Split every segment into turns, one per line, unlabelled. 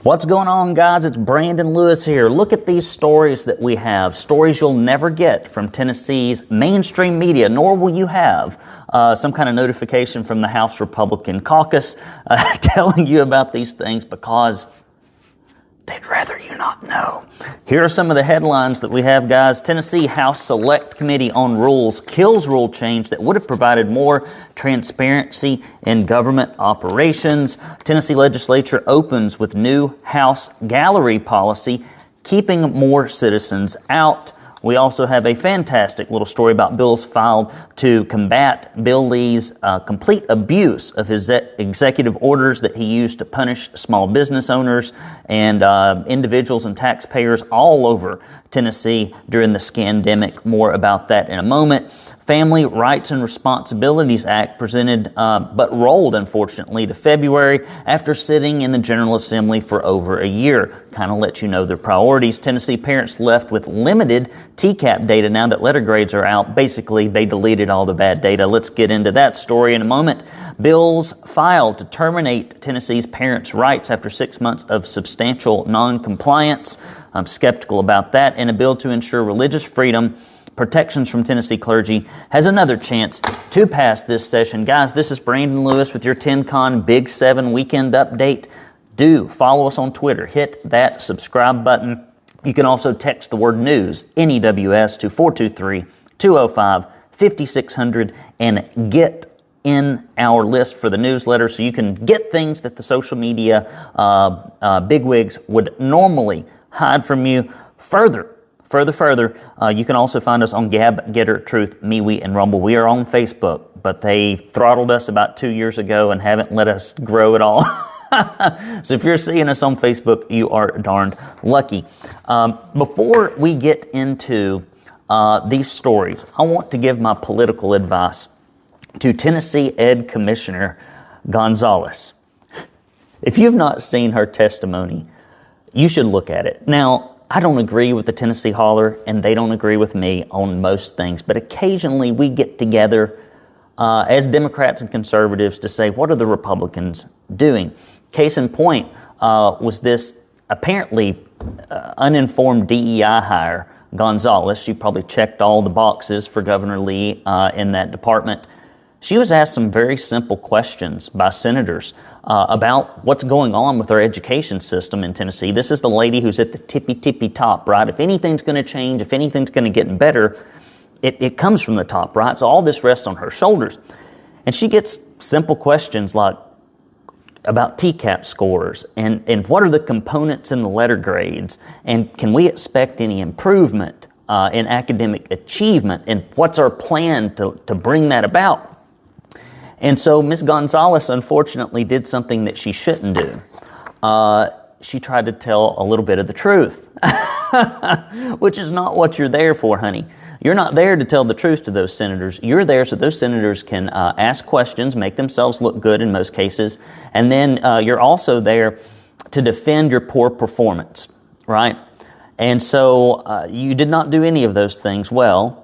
What's going on, guys? It's Brandon Lewis here. Look at these stories that we have, stories you'll never get from Tennessee's mainstream media, nor will you have some kind of notification from the House Republican caucus telling you about these things because they'd rather you not know. Here are some of the headlines that we have, guys. Tennessee House Select Committee on Rules kills rule change that would have provided more transparency in government operations. Tennessee Legislature opens with new House gallery policy, keeping more citizens out. We also have a fantastic little story about bills filed to combat Bill Lee's complete abuse of his executive orders that he used to punish small business owners and individuals and taxpayers all over Tennessee during the scandemic. More about that in a moment. Family Rights and Responsibilities Act presented but rolled, unfortunately, to February after sitting in the General Assembly for over a year. Kind of lets you know their priorities. Tennessee parents left with limited TCAP data now that letter grades are out. Basically, they deleted all the bad data. Let's get into that story in a moment. Bills filed to terminate Tennessee's parents' rights after 6 months of substantial non-compliance. I'm skeptical about that. And a bill to ensure religious freedom protections from Tennessee clergy has another chance to pass this session. Guys, this is Brandon Lewis with your TennConn Big 7 weekend update. Do follow us on Twitter. Hit that subscribe button. You can also text the word news, NEWS, to 423-205-5600 and get in our list for the newsletter so you can get things that the social media bigwigs would normally hide from you. Further, you can also find us on Gab, Getter, Truth, MeWe, and Rumble. We are on Facebook, but they throttled us about 2 years ago and haven't let us grow at all. So if you're seeing us on Facebook, you are darned lucky. Before we get into these stories, I want to give my political advice to Tennessee Ed Commissioner Gonzalez. If you've not seen her testimony, you should look at it. Now, I don't agree with the Tennessee Holler, and they don't agree with me on most things, but occasionally we get together as Democrats and conservatives to say, what are the Republicans doing? Case in point was this apparently uninformed DEI hire, Gonzalez. She probably checked all the boxes for Governor Lee in that department. She was asked some very simple questions by senators about what's going on with our education system in Tennessee. This is the lady who's at the tippy top, right? If anything's going to change, if anything's going to get better, it comes from the top, right? So all this rests on her shoulders. And she gets simple questions like about TCAP scores and what are the components in the letter grades, and can we expect any improvement in academic achievement, and what's our plan to bring that about? And so Ms. Gonzalez, unfortunately, did something that she shouldn't do. She tried to tell a little bit of the truth, which is not what you're there for, honey. You're not there to tell the truth to those senators. You're there so those senators can ask questions, make themselves look good in most cases, and then you're also there to defend your poor performance, right? And so you did not do any of those things well.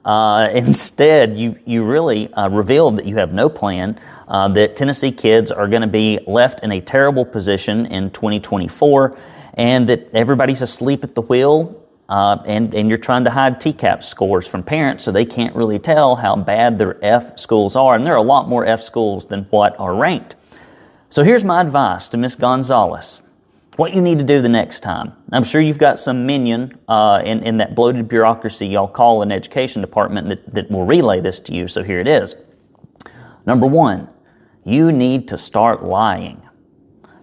Instead, you really revealed that you have no plan, that Tennessee kids are going to be left in a terrible position in 2024, and that everybody's asleep at the wheel, and you're trying to hide TCAP scores from parents so they can't really tell how bad their F schools are. And there are a lot more F schools than what are ranked. So here's my advice to Ms. Gonzalez. What you need to do the next time. I'm sure you've got some minion in that bloated bureaucracy y'all call an education department that will relay this to you, so here it is. Number one, you need to start lying.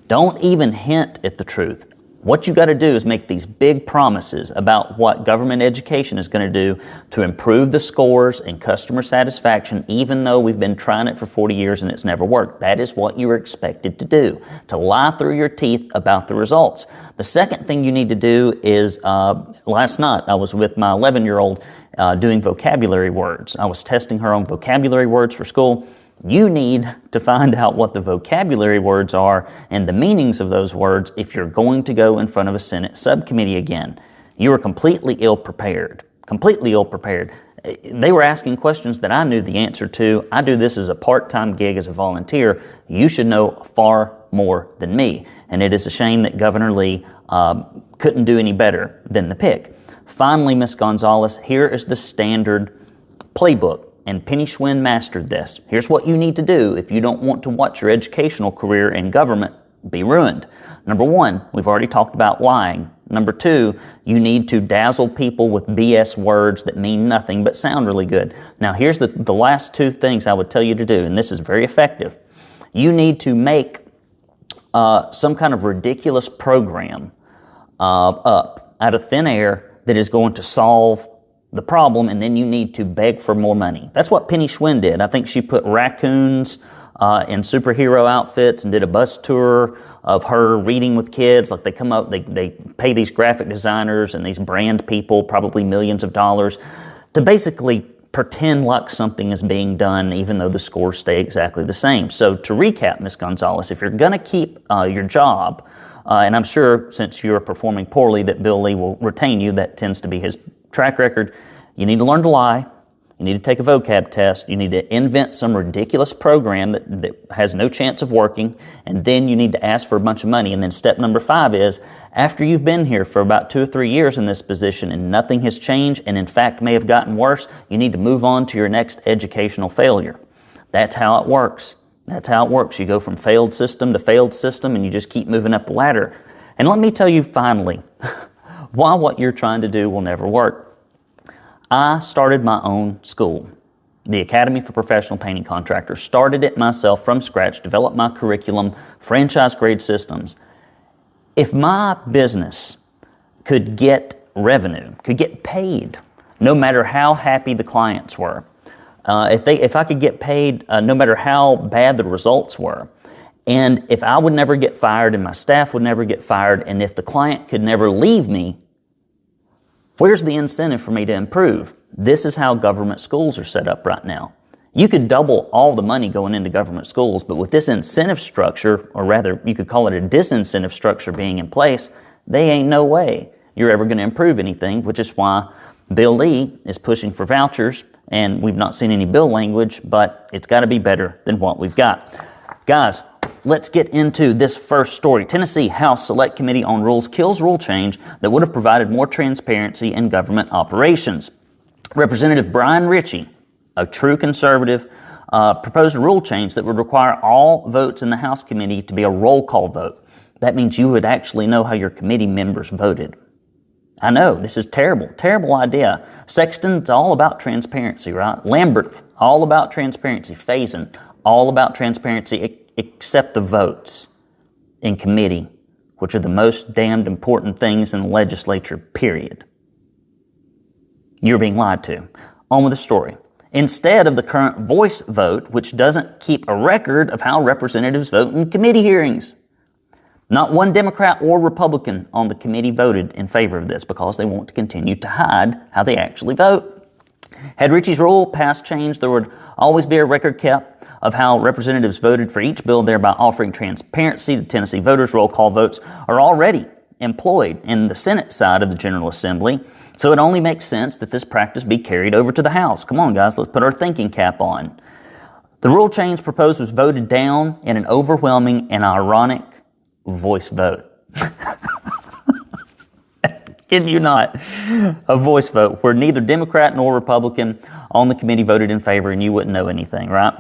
Don't even hint at the truth. What you got to do is make these big promises about what government education is going to do to improve the scores and customer satisfaction, even though we've been trying it for 40 years and it's never worked. That is what you are expected to do, to lie through your teeth about the results. The second thing you need to do is, last night I was with my 11-year-old doing vocabulary words. I was testing her on vocabulary words for school. You need to find out what the vocabulary words are and the meanings of those words if you're going to go in front of a Senate subcommittee again. You are completely ill-prepared. They were asking questions that I knew the answer to. I do this as a part-time gig as a volunteer. You should know far more than me. And it is a shame that Governor Lee couldn't do any better than the pick. Finally, Ms. Gonzalez, here is the standard playbook. And Penny Schwinn mastered this. Here's what you need to do if you don't want to watch your educational career in government be ruined. Number one, we've already talked about lying. Number two, you need to dazzle people with BS words that mean nothing but sound really good. Now, here's the last two things I would tell you to do, and this is very effective. You need to make some kind of ridiculous program up out of thin air that is going to solve the problem, and then you need to beg for more money. That's what Penny Schwinn did. I think she put raccoons in superhero outfits and did a bus tour of her reading with kids. Like, they come up, they pay these graphic designers and these brand people probably millions of dollars to basically pretend like something is being done even though the scores stay exactly the same. So to recap, Ms. Gonzalez, if you're going to keep your job, and I'm sure since you're performing poorly that Bill Lee will retain you, that tends to be his track record, you need to learn to lie. You need to take a vocab test. You need to invent some ridiculous program that has no chance of working. And then you need to ask for a bunch of money. And then step number 5 is, after you've been here for about 2 or 3 years in this position and nothing has changed and in fact may have gotten worse, you need to move on to your next educational failure. That's how it works. That's how it works. You go from failed system to failed system and you just keep moving up the ladder. And let me tell you finally why what you're trying to do will never work. I started my own school, the Academy for Professional Painting Contractors. Started it myself from scratch, developed my curriculum, franchise grade systems. If my business could get revenue, could get paid, no matter how happy the clients were, if I could get paid no matter how bad the results were, and if I would never get fired and my staff would never get fired, and if the client could never leave me, where's the incentive for me to improve? This is how government schools are set up right now. You could double all the money going into government schools, but with this incentive structure, or rather you could call it a disincentive structure being in place, they ain't no way you're ever going to improve anything, which is why Bill Lee is pushing for vouchers, and we've not seen any bill language, but it's got to be better than what we've got. Guys, let's get into this first story. Tennessee House Select Committee on Rules kills rule change that would have provided more transparency in government operations. Representative Brian Ritchie, a true conservative, proposed a rule change that would require all votes in the House committee to be a roll call vote. That means you would actually know how your committee members voted. I know, this is terrible, terrible idea. Sexton's all about transparency, right? Lambert, all about transparency. Faison, all about transparency, except the votes in committee, which are the most damned important things in the legislature, period. You're being lied to. On with the story. Instead of the current voice vote, which doesn't keep a record of how representatives vote in committee hearings. Not one Democrat or Republican on the committee voted in favor of this because they want to continue to hide how they actually vote. Had Ritchie's rule passed change, there would always be a record kept of how representatives voted for each bill, thereby offering transparency to Tennessee voters. Roll call votes are already employed in the Senate side of the General Assembly, so it only makes sense that this practice be carried over to the House. Come on, guys, let's put our thinking cap on. The rule change proposed was voted down in an overwhelming and ironic voice vote. Kid you not. A voice vote where neither Democrat nor Republican on the committee voted in favor and you wouldn't know anything, right?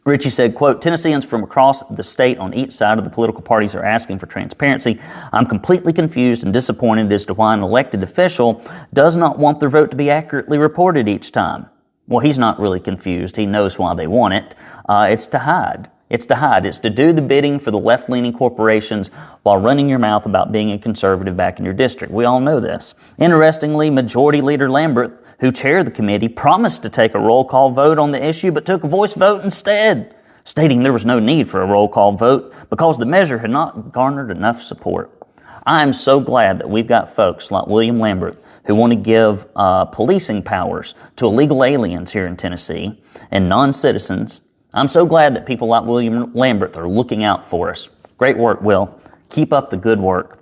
Ritchie said, quote, Tennesseans from across the state on each side of the political parties are asking for transparency. I'm completely confused and disappointed as to why an elected official does not want their vote to be accurately reported each time. Well, he's not really confused. He knows why they want it. It's to hide. It's to hide. It's to do the bidding for the left-leaning corporations while running your mouth about being a conservative back in your district. We all know this. Interestingly, Majority Leader Lambert, who chaired the committee, promised to take a roll call vote on the issue but took a voice vote instead, stating there was no need for a roll call vote because the measure had not garnered enough support. I am so glad that we've got folks like William Lambert who want to give policing powers to illegal aliens here in Tennessee and non-citizens. I'm so glad that people like William Lambert are looking out for us. Great work, Will. Keep up the good work.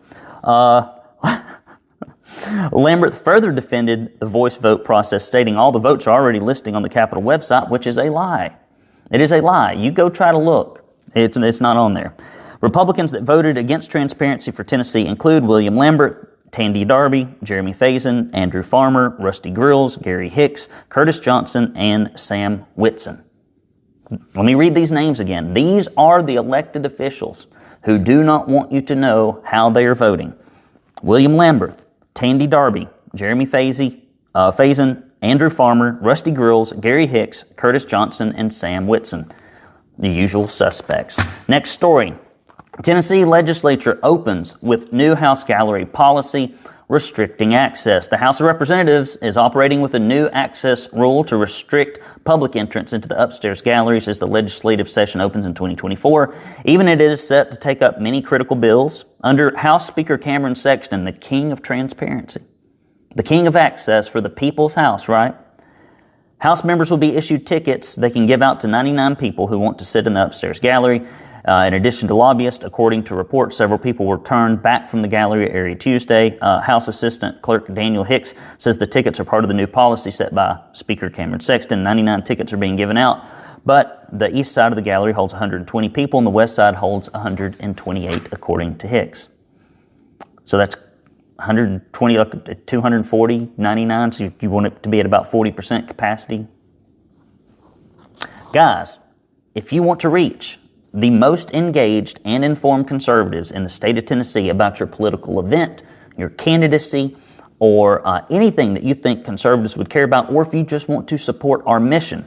Lambert further defended the voice vote process, stating all the votes are already listing on the Capitol website, which is a lie. It is a lie. You go try to look. It's not on there. Republicans that voted against transparency for Tennessee include William Lambert, Tandy Darby, Jeremy Faison, Andrew Farmer, Rusty Grills, Gary Hicks, Curtis Johnson, and Sam Whitson. Let me read these names again. These are the elected officials who do not want you to know how they are voting. William Lambert, Tandy Darby, Jeremy Faison, Andrew Farmer, Rusty Grills, Gary Hicks, Curtis Johnson, and Sam Whitson. The usual suspects. Next story. Tennessee Legislature opens with new House gallery policy restricting access. The House of Representatives is operating with a new access rule to restrict public entrance into the upstairs galleries as the legislative session opens in 2024. Even it is set to take up many critical bills. Under House Speaker Cameron Sexton, the king of transparency, the king of access for the people's house, right? House members will be issued tickets they can give out to 99 people who want to sit in the upstairs gallery. In addition to lobbyists, according to reports, several people were turned back from the gallery area Tuesday. House Assistant Clerk Daniel Hicks says the tickets are part of the new policy set by Speaker Cameron Sexton. 99 tickets are being given out, but the east side of the gallery holds 120 people and the west side holds 128, according to Hicks. So that's 120 up to 240, 99, so you want it to be at about 40% capacity. Guys, if you want to reach the most engaged and informed conservatives in the state of Tennessee about your political event, your candidacy, or anything that you think conservatives would care about, or if you just want to support our mission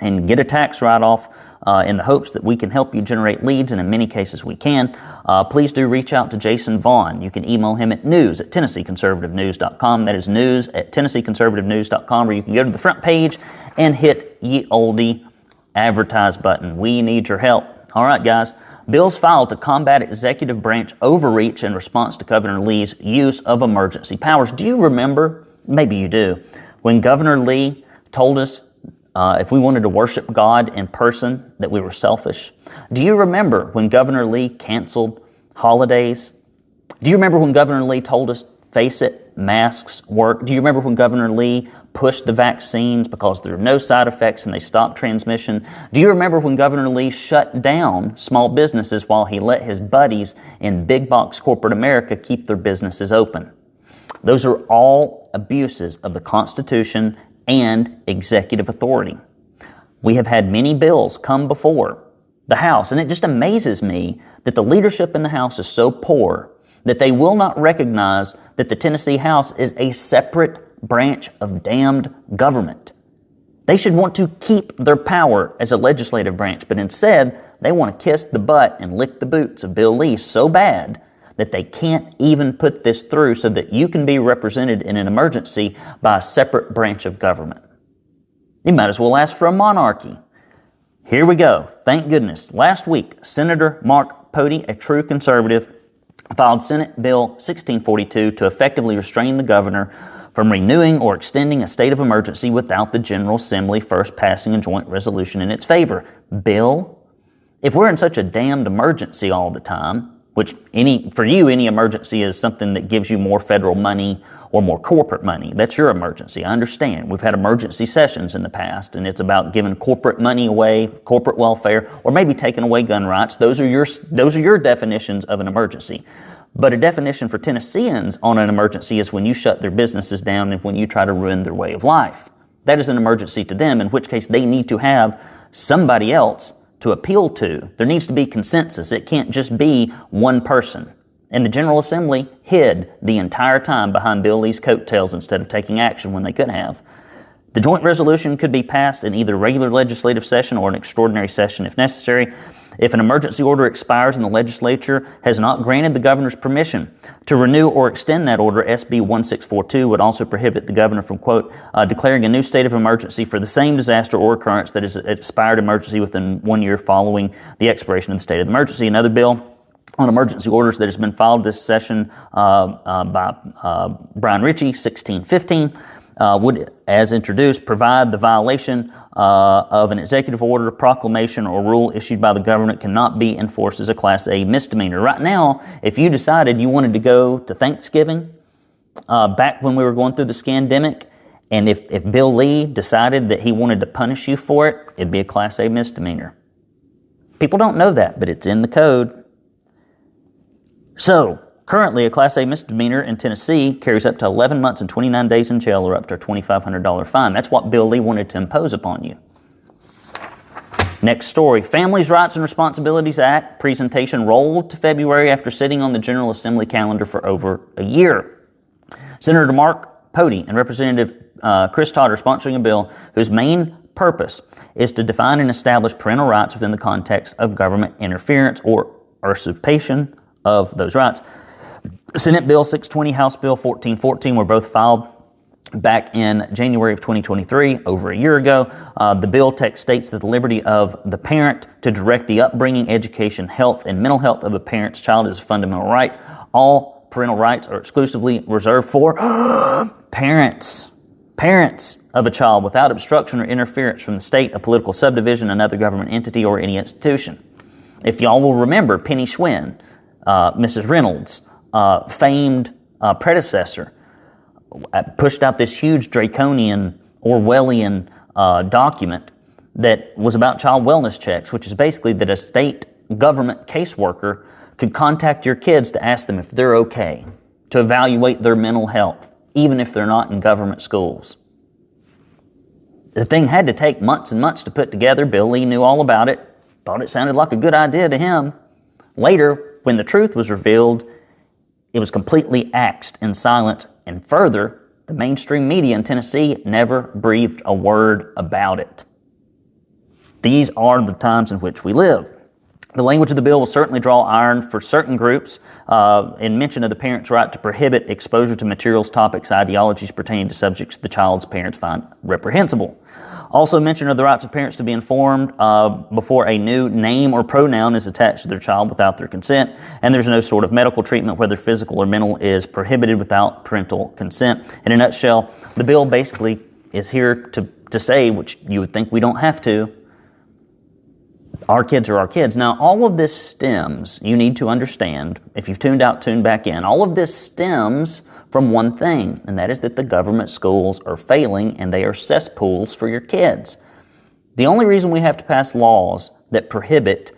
and get a tax write-off in the hopes that we can help you generate leads, and in many cases we can, please do reach out to Jason Vaughn. You can email him at news@TennesseeConservativeNews.com. That is news@TennesseeConservativeNews.com, or you can go to the front page and hit ye olde advertise button. We need your help. All right, guys. Bills filed to combat executive branch overreach in response to Governor Lee's use of emergency powers. Do you remember, maybe you do, when Governor Lee told us if we wanted to worship God in person that we were selfish? Do you remember when Governor Lee canceled holidays? Do you remember when Governor Lee told us, face it, masks work? Do you remember when Governor Lee pushed the vaccines because there are no side effects and they stopped transmission? Do you remember when Governor Lee shut down small businesses while he let his buddies in big box corporate America keep their businesses open? Those are all abuses of the Constitution and executive authority. We have had many bills come before the House, and it just amazes me that the leadership in the House is so poor that they will not recognize that the Tennessee House is a separate branch of damned government. They should want to keep their power as a legislative branch, but instead they want to kiss the butt and lick the boots of Bill Lee so bad that they can't even put this through so that you can be represented in an emergency by a separate branch of government. You might as well ask for a monarchy. Here we go. Thank goodness. Last week, Senator Mark Pody, a true conservative, filed Senate Bill 1642 to effectively restrain the governor from renewing or extending a state of emergency without the General Assembly first passing a joint resolution in its favor. Bill, if we're in such a damned emergency all the time, which for you, any emergency is something that gives you more federal money or more corporate money. That's your emergency. I understand. We've had emergency sessions in the past, and it's about giving corporate money away, corporate welfare, or maybe taking away gun rights. Those are your definitions of an emergency. But a definition for Tennesseans on an emergency is when you shut their businesses down and when you try to ruin their way of life. That is an emergency to them, in which case they need to have somebody else to appeal to. There needs to be consensus. It can't just be one person. And the General Assembly hid the entire time behind Bill Lee's coattails instead of taking action when they could have. The joint resolution could be passed in either regular legislative session or an extraordinary session if necessary. If an emergency order expires and the legislature has not granted the governor's permission to renew or extend that order, SB 1642 would also prohibit the governor from, quote, declaring a new state of emergency for the same disaster or occurrence that is an expired emergency within 1 year following the expiration of the state of emergency. Another bill on emergency orders that has been filed this session by Brian Ritchie, 1615, would, as introduced, provide the violation of an executive order, proclamation, or rule issued by the government cannot be enforced as a Class A misdemeanor. Right now, if you decided you wanted to go to Thanksgiving, back when we were going through the scandemic, and if Bill Lee decided that he wanted to punish you for it, it'd be a Class A misdemeanor. People don't know that, but it's in the code. So, currently, a Class A misdemeanor in Tennessee carries up to 11 months and 29 days in jail or up to a $2,500 fine. That's what Bill Lee wanted to impose upon you. Next story, Families' Rights and Responsibilities Act presentation rolled to February after sitting on the General Assembly calendar for over a year. Senator Mark Pody and Representative Chris Todd are sponsoring a bill whose main purpose is to define and establish parental rights within the context of government interference or usurpation of those rights. Senate Bill 620, House Bill 1414 were both filed back in January of 2023, over a year ago. The bill text states that the liberty of the parent to direct the upbringing, education, health, and mental health of a parent's child is a fundamental right. All parental rights are exclusively reserved for parents of a child without obstruction or interference from the state, a political subdivision, another government entity, or any institution. If y'all will remember, Penny Schwinn, Mrs. Reynolds' famed predecessor, pushed out this huge draconian Orwellian document that was about child wellness checks, which is basically that a state government caseworker could contact your kids to ask them if they're okay, to evaluate their mental health, even if they're not in government schools. The thing had to take months and months to put together. Bill Lee knew all about it, thought it sounded like a good idea to him. Later, when the truth was revealed, it was completely axed in silence, and further, the mainstream media in Tennessee never breathed a word about it. These are the times in which we live. The language of the bill will certainly draw iron for certain groups in mention of the parent's right to prohibit exposure to materials, topics, ideologies pertaining to subjects the child's parents find reprehensible. Also mention of the rights of parents to be informed before a new name or pronoun is attached to their child without their consent, and there's no sort of medical treatment, whether physical or mental, is prohibited without parental consent. In a nutshell, the bill basically is here to say, which you would think we don't have to, our kids are our kids. Now, all of this stems, you need to understand, if you've tuned out, tune back in, all of this stems from one thing, and that is that the government schools are failing and they are cesspools for your kids. The only reason we have to pass laws that prohibit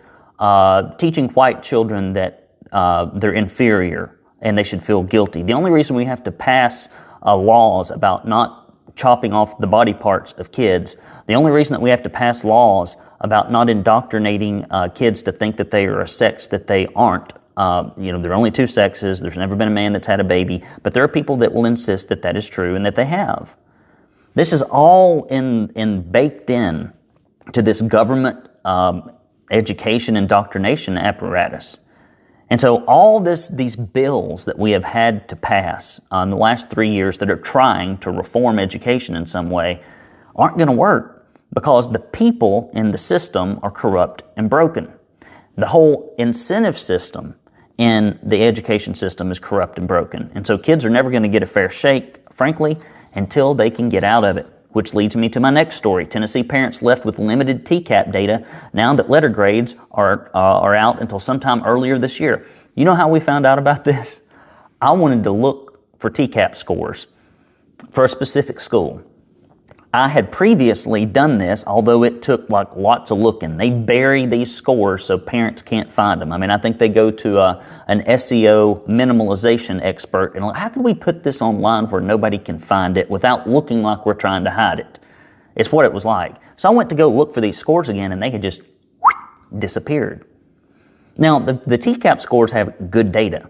teaching white children that they're inferior and they should feel guilty, the only reason we have to pass laws about not chopping off the body parts of kids, the only reason that we have to pass laws about not indoctrinating kids to think that they are a sex that they aren't. There are only two sexes. There's never been a man that's had a baby, but there are people that will insist that that is true and that they have. This is all baked in to this government education indoctrination apparatus. And so all these bills that we have had to pass in the last 3 years that are trying to reform education in some way aren't going to work because the people in the system are corrupt and broken. The whole incentive system in the education system is corrupt and broken. And so kids are never going to get a fair shake, frankly, until they can get out of it. Which leads me to my next story. Tennessee parents left with limited TCAP data now that letter grades are out until sometime earlier this year. You know how we found out about this? I wanted to look for TCAP scores for a specific school. I had previously done this, although it took lots of looking. They bury these scores so parents can't find them. I mean, I think they go to an SEO minimalization expert and how can we put this online where nobody can find it without looking like we're trying to hide it? It's what it was like. So I went to go look for these scores again and they had just disappeared. Now, the TCAP scores have good data.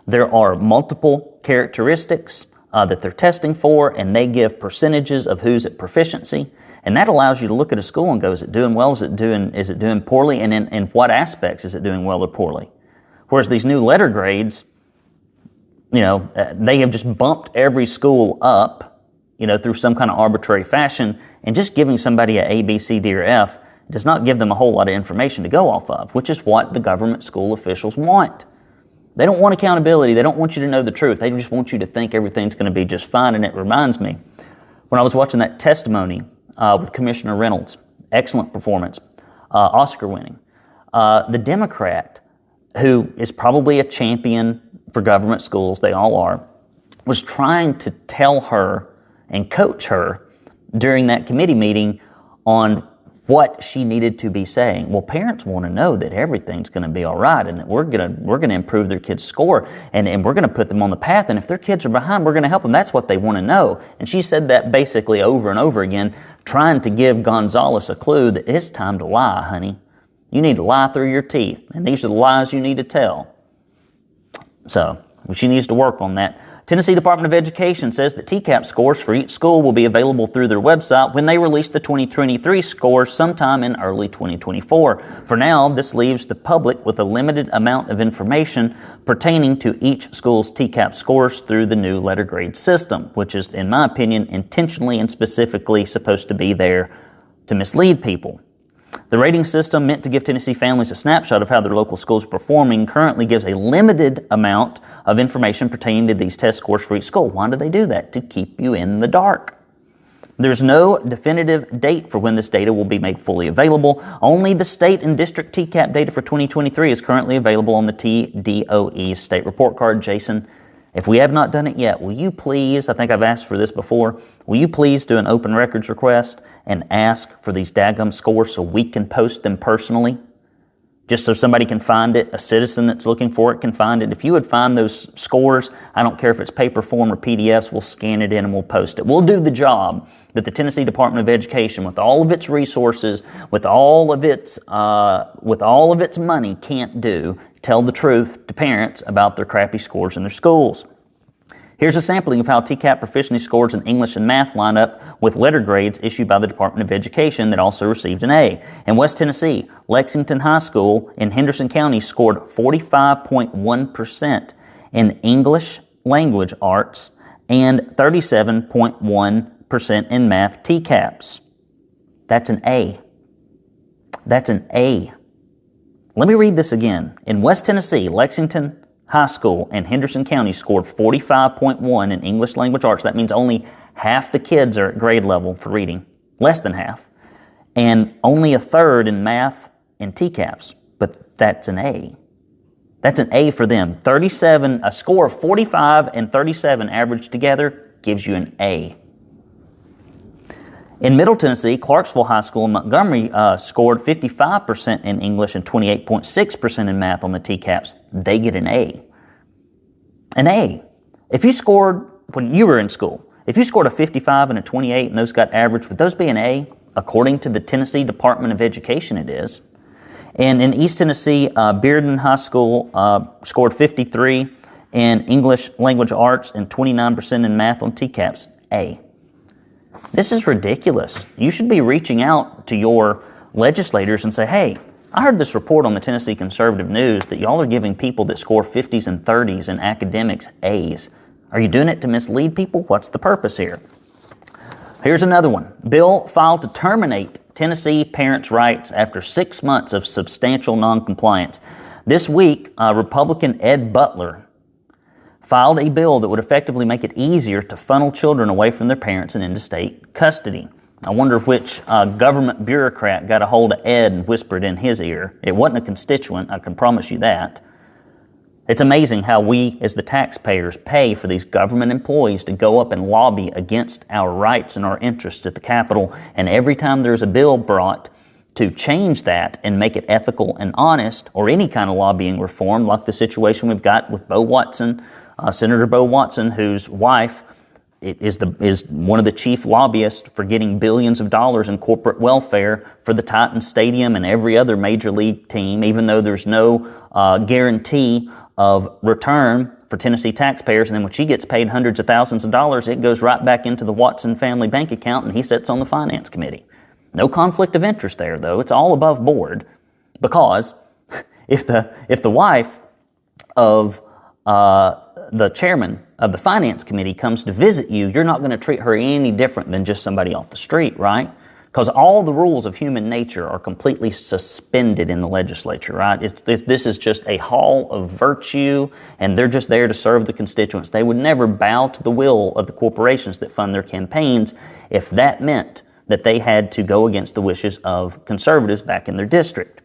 There are multiple characteristics that they're testing for, and they give percentages of who's at proficiency, and that allows you to look at a school and go, is it doing well, is it doing poorly, and in what aspects is it doing well or poorly? Whereas these new letter grades, they have just bumped every school up, through some kind of arbitrary fashion, and just giving somebody a B, C, D, or F does not give them a whole lot of information to go off of, which is what the government school officials want. They don't want accountability. They don't want you to know the truth. They just want you to think everything's going to be just fine. And it reminds me, when I was watching that testimony with Commissioner Reynolds, excellent performance, Oscar winning, the Democrat, who is probably a champion for government schools, they all are, was trying to tell her and coach her during that committee meeting on what she needed to be saying. Well, parents want to know that everything's going to be all right and that we're going to improve their kids' score and we're going to put them on the path. And if their kids are behind, we're going to help them. That's what they want to know. And she said that basically over and over again, trying to give Gonzalez a clue that it's time to lie, honey. You need to lie through your teeth. And these are the lies you need to tell. So she needs to work on that. Tennessee Department of Education says that TCAP scores for each school will be available through their website when they release the 2023 scores sometime in early 2024. For now, this leaves the public with a limited amount of information pertaining to each school's TCAP scores through the new letter grade system, which is, in my opinion, intentionally and specifically supposed to be there to mislead people. The rating system, meant to give Tennessee families a snapshot of how their local schools are performing, currently gives a limited amount of information pertaining to these test scores for each school. Why do they do that? To keep you in the dark. There's no definitive date for when this data will be made fully available. Only the state and district TCAP data for 2023 is currently available on the TDOE state report card. Jason, if we have not done it yet, will you please, I think I've asked for this before, will you please do an open records request and ask for these daggum scores so we can post them personally? Just so somebody can find it, a citizen that's looking for it can find it. If you would find those scores, I don't care if it's paper form or PDFs, we'll scan it in and we'll post it. We'll do the job that the Tennessee Department of Education, with all of its resources, with all of its money, can't do. Tell the truth to parents about their crappy scores in their schools. Here's a sampling of how TCAP proficiency scores in English and math line up with letter grades issued by the Department of Education that also received an A. In West Tennessee, Lexington High School in Henderson County scored 45.1% in English language arts and 37.1% in math TCAPs. That's an A. That's an A. Let me read this again. In West Tennessee, Lexington High School and Henderson County scored 45.1 in English language arts. That means only half the kids are at grade level for reading, less than half, and only a third in math and TCAPs. But that's an A. That's an A for them. 37, a score of 45 and 37 averaged together gives you an A. In Middle Tennessee, Clarksville High School in Montgomery scored 55% in English and 28.6% in math on the TCAPs. They get an A. An A. If you scored, when you were in school, if you scored a 55 and a 28 and those got average, would those be an A? According to the Tennessee Department of Education, it is. And in East Tennessee, Bearden High School scored 53 in English language arts and 29% in math on TCAPs. A. This is ridiculous. You should be reaching out to your legislators and say, hey, I heard this report on the Tennessee Conservative News that y'all are giving people that score 50s and 30s in academics A's. Are you doing it to mislead people? What's the purpose here? Here's another one. Bill filed to terminate Tennessee parents' rights after 6 months of substantial noncompliance. This week, Republican Ed Butler filed a bill that would effectively make it easier to funnel children away from their parents and into state custody. I wonder which government bureaucrat got a hold of Ed and whispered in his ear. It wasn't a constituent, I can promise you that. It's amazing how we, as the taxpayers, pay for these government employees to go up and lobby against our rights and our interests at the Capitol. And every time there's a bill brought to change that and make it ethical and honest, or any kind of lobbying reform, like the situation we've got with Bo Watson, Senator Bo Watson, whose wife is one of the chief lobbyists for getting billions of dollars in corporate welfare for the Titans Stadium and every other major league team, even though there's no guarantee of return for Tennessee taxpayers. And then when she gets paid hundreds of thousands of dollars, it goes right back into the Watson family bank account, and he sits on the finance committee. No conflict of interest there, though. It's all above board, because if the wife of the chairman of the finance committee comes to visit you, you're not going to treat her any different than just somebody off the street, right? Because all the rules of human nature are completely suspended in the legislature, right? This is just a hall of virtue, and they're just there to serve the constituents. They would never bow to the will of the corporations that fund their campaigns if that meant that they had to go against the wishes of conservatives back in their district.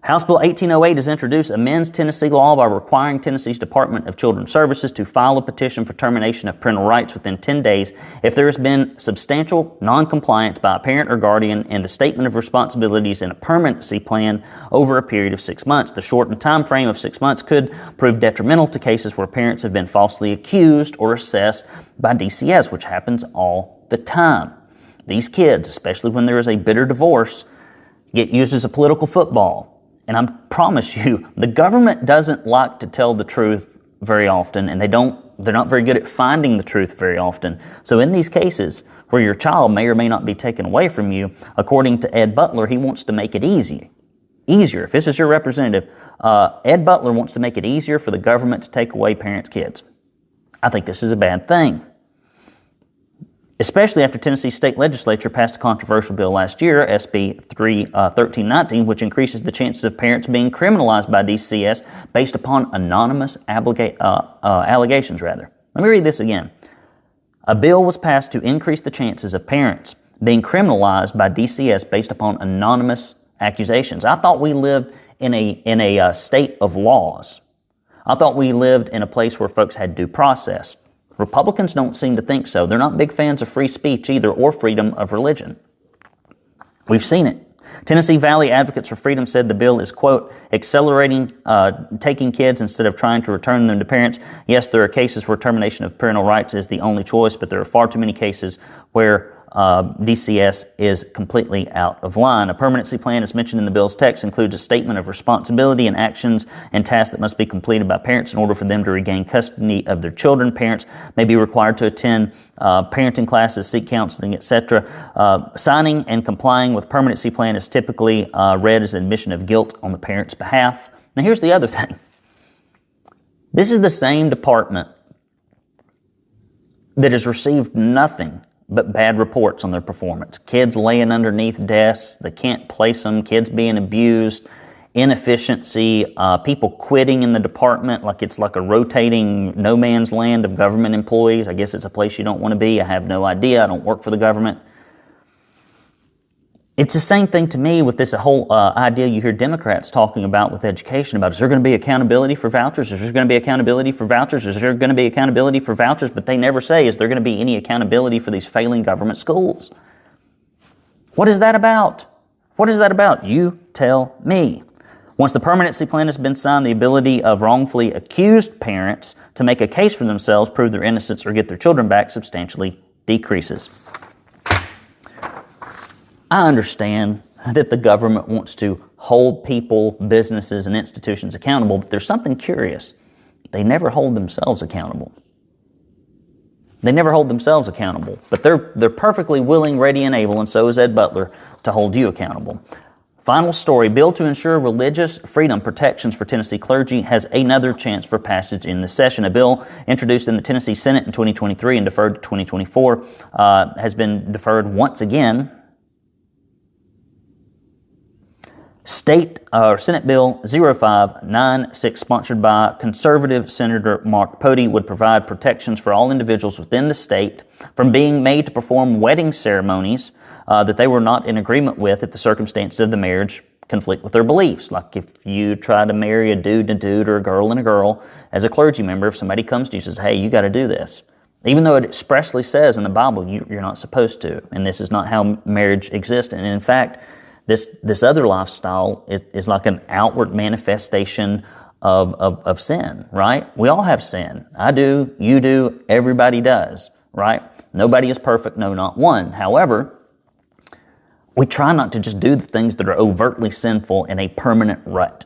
House Bill 1808 has introduced amends Tennessee law by requiring Tennessee's Department of Children's Services to file a petition for termination of parental rights within 10 days if there has been substantial noncompliance by a parent or guardian in the statement of responsibilities in a permanency plan over a period of 6 months. The shortened time frame of 6 months could prove detrimental to cases where parents have been falsely accused or assessed by DCS, which happens all the time. These kids, especially when there is a bitter divorce, get used as a political football. And I promise you, the government doesn't like to tell the truth very often, and they're not very good at finding the truth very often. So in these cases where your child may or may not be taken away from you, according to Ed Butler, he wants to make it easier. If this is your representative, Ed Butler wants to make it easier for the government to take away parents' kids. I think this is a bad thing, especially after Tennessee's state legislature passed a controversial bill last year, SB 1319, which increases the chances of parents being criminalized by DCS based upon anonymous allegations. Let me read this again. A bill was passed to increase the chances of parents being criminalized by DCS based upon anonymous accusations. I thought we lived in a state of laws. I thought we lived in a place where folks had due process. Republicans don't seem to think so. They're not big fans of free speech either, or freedom of religion. We've seen it. Tennessee Valley Advocates for Freedom said the bill is, quote, accelerating taking kids instead of trying to return them to parents. Yes, there are cases where termination of parental rights is the only choice, but there are far too many cases where DCS is completely out of line. A permanency plan, as mentioned in the bill's text, includes a statement of responsibility and actions and tasks that must be completed by parents in order for them to regain custody of their children. Parents may be required to attend parenting classes, seek counseling, etc. Signing and complying with permanency plan is typically read as an admission of guilt on the parent's behalf. Now, here's the other thing. This is the same department that has received nothing but bad reports on their performance. Kids laying underneath desks, they can't place them, kids being abused, inefficiency, people quitting in the department like it's like a rotating no man's land of government employees. I guess it's a place you don't want to be. I have no idea. I don't work for the government. It's the same thing to me with this whole idea you hear Democrats talking about with education, about is there going to be accountability for vouchers? Is there going to be accountability for vouchers? Is there going to be accountability for vouchers? But they never say, is there going to be any accountability for these failing government schools? What is that about? What is that about? You tell me. Once the permanency plan has been signed, the ability of wrongfully accused parents to make a case for themselves, prove their innocence, or get their children back substantially decreases. I understand that the government wants to hold people, businesses, and institutions accountable, but there's something curious. They never hold themselves accountable. They never hold themselves accountable, but they're perfectly willing, ready, and able, and so is Ed Butler, to hold you accountable. Final story, bill to ensure religious freedom protections for Tennessee clergy has another chance for passage in this session. A bill introduced in the Tennessee Senate in 2023 and deferred to 2024 has been deferred once again. Senate Bill 0596, sponsored by conservative Senator Mark Pody, would provide protections for all individuals within the state from being made to perform wedding ceremonies that they were not in agreement with if the circumstances of the marriage conflict with their beliefs. Like if you try to marry a dude and a dude or a girl and a girl, as a clergy member, if somebody comes to you and says, hey, you got to do this, even though it expressly says in the Bible you're not supposed to, and this is not how marriage exists, and in fact, This other lifestyle is like an outward manifestation of sin, right? We all have sin. I do, you do, everybody does, right? Nobody is perfect, no, not one. However, we try not to just do the things that are overtly sinful in a permanent rut.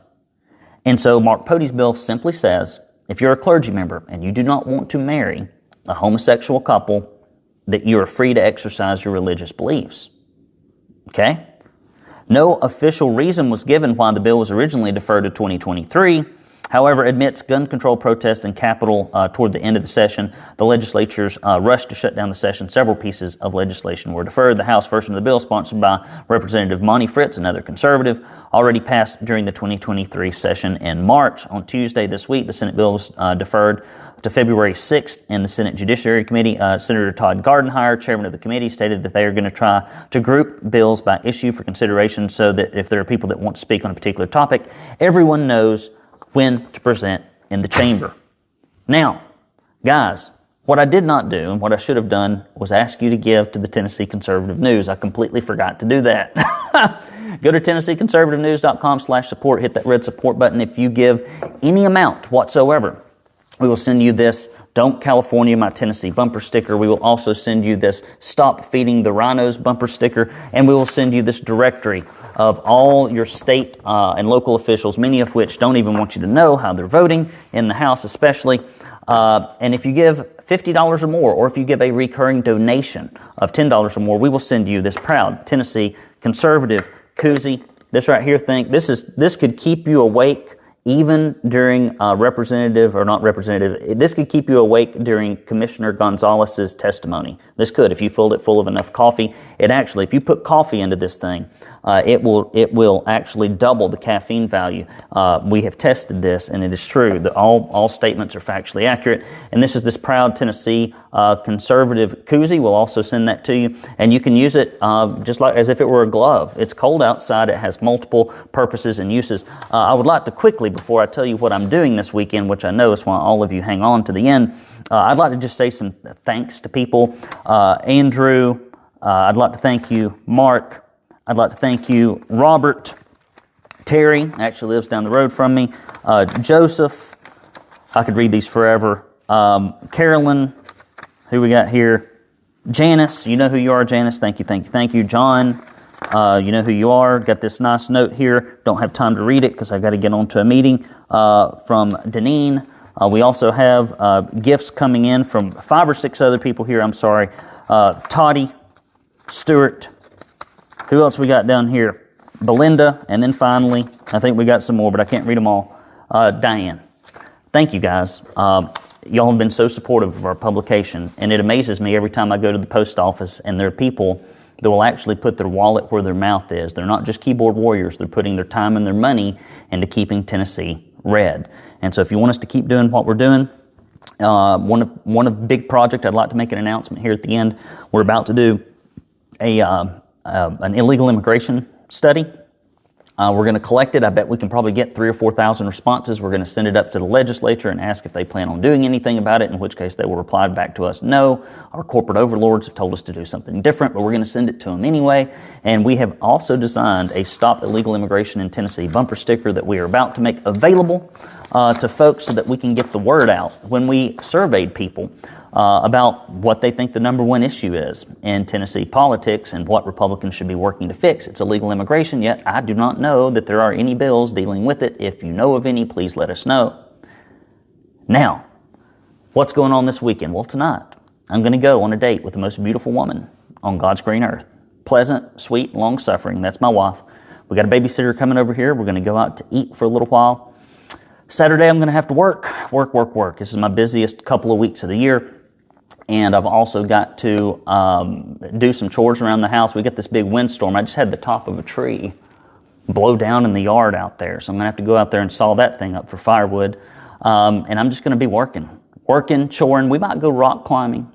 And so Mark Pody's bill simply says, if you're a clergy member and you do not want to marry a homosexual couple, that you are free to exercise your religious beliefs. Okay? No official reason was given why the bill was originally deferred to 2023. However, amidst gun control protests in Capitol toward the end of the session, the legislature's rushed to shut down the session. Several pieces of legislation were deferred. The House version of the bill, sponsored by Representative Monty Fritz, another conservative, already passed during the 2023 session in March. On Tuesday this week, the Senate bill was deferred to February 6th in the Senate Judiciary Committee. Senator Todd Gardenhire, chairman of the committee, stated that they are going to try to group bills by issue for consideration so that if there are people that want to speak on a particular topic, everyone knows when to present in the chamber. Now, guys, what I did not do and what I should have done was ask you to give to the Tennessee Conservative News. I completely forgot to do that. Go to TennesseeConservativeNews.com/support. Hit that red support button. If you give any amount whatsoever, we will send you this Don't California My Tennessee bumper sticker. We will also send you this Stop Feeding the Rhinos bumper sticker. And we will send you this directory of all your state and local officials, many of which don't even want you to know how they're voting, in the House especially. And if you give $50 or more, or if you give a recurring donation of $10 or more, we will send you this proud Tennessee Conservative koozie. This right here this could keep you awake even during this could keep you awake during Commissioner Gonzalez's testimony. This could, if you filled it full of enough coffee. It actually, if you put coffee into this thing, it will actually double the caffeine value. We have tested this, and it is true that all statements are factually accurate. And this is this proud Tennessee Conservative koozie. We'll also send that to you, and you can use it just like as if it were a glove. It's cold outside. It has multiple purposes and uses. I would like to quickly, before I tell you what I'm doing this weekend, which I know is why all of you hang on to the end, I'd like to just say some thanks to people. Andrew, I'd like to thank you. Mark, I'd like to thank you. Robert, Terry, actually lives down the road from me. Joseph, I could read these forever. Carolyn, who we got here? Janice, you know who you are, Janice. Thank you, thank you, thank you. John, you know who you are. Got this nice note here. Don't have time to read it because I got to get on to a meeting from Deneen. We also have gifts coming in from 5 or 6 other people here. I'm sorry. Toddy, Stewart. Who else we got down here? Belinda. And then finally, I think we got some more, but I can't read them all. Diane. Thank you, guys. Y'all have been so supportive of our publication. And it amazes me every time I go to the post office and there are people that will actually put their wallet where their mouth is. They're not just keyboard warriors. They're putting their time and their money into keeping Tennessee red. And so if you want us to keep doing what we're doing, one of big project, I'd like to make an announcement here at the end. We're about to do an illegal immigration study. We're going to collect it. I bet we can probably get 3,000 or 4,000 responses. We're going to send it up to the legislature and ask if they plan on doing anything about it, in which case they will reply back to us, no. Our corporate overlords have told us to do something different, but we're going to send it to them anyway. And we have also designed a Stop Illegal Immigration in Tennessee bumper sticker that we are about to make available to folks so that we can get the word out. When we surveyed people about what they think the number one issue is in Tennessee politics and what Republicans should be working to fix, it's illegal immigration, yet I do not know that there are any bills dealing with it. If you know of any, please let us know. Now, what's going on this weekend? Well, tonight, I'm going to go on a date with the most beautiful woman on God's green earth. Pleasant, sweet, long-suffering. That's my wife. We got a babysitter coming over here. We're going to go out to eat for a little while. Saturday, I'm going to have to work. This is my busiest couple of weeks of the year. And I've also got to do some chores around the house. We got this big windstorm. I just had the top of a tree blow down in the yard out there. So I'm going to have to go out there and saw that thing up for firewood. And I'm just going to be working, choring. We might go rock climbing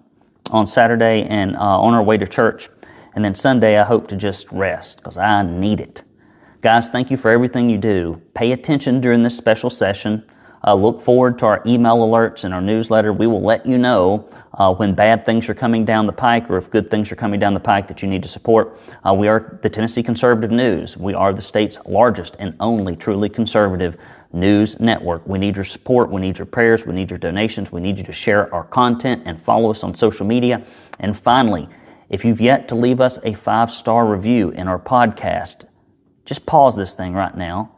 on Saturday and on our way to church. And then Sunday, I hope to just rest because I need it. Guys, thank you for everything you do. Pay attention during this special session. Look forward to our email alerts and our newsletter. We will let you know when bad things are coming down the pike or if good things are coming down the pike that you need to support. We are the Tennessee Conservative News. We are the state's largest and only truly conservative news network. We need your support. We need your prayers. We need your donations. We need you to share our content and follow us on social media. And finally, if you've yet to leave us a 5-star review in our podcast, just pause this thing right now.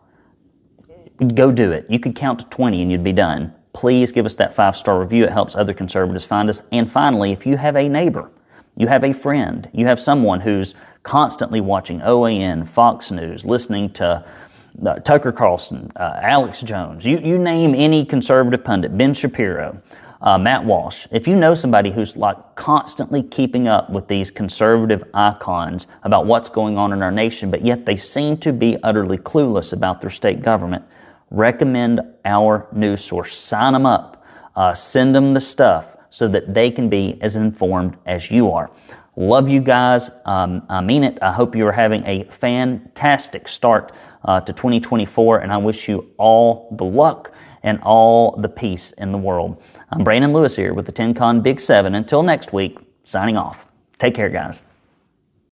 Go do it. You could count to 20 and you'd be done. Please give us that 5-star review. It helps other conservatives find us. And finally, if you have a neighbor, you have a friend, you have someone who's constantly watching OAN, Fox News, listening to Tucker Carlson, Alex Jones, you name any conservative pundit, Ben Shapiro, Matt Walsh. If you know somebody who's like constantly keeping up with these conservative icons about what's going on in our nation, but yet they seem to be utterly clueless about their state government, recommend our news source. Sign them up. Send them the stuff so that they can be as informed as you are. Love you guys. I mean it. I hope you are having a fantastic start to 2024, and I wish you all the luck and all the peace in the world. I'm Brandon Lewis here with the TennConn Big 7. Until next week, signing off. Take care, guys.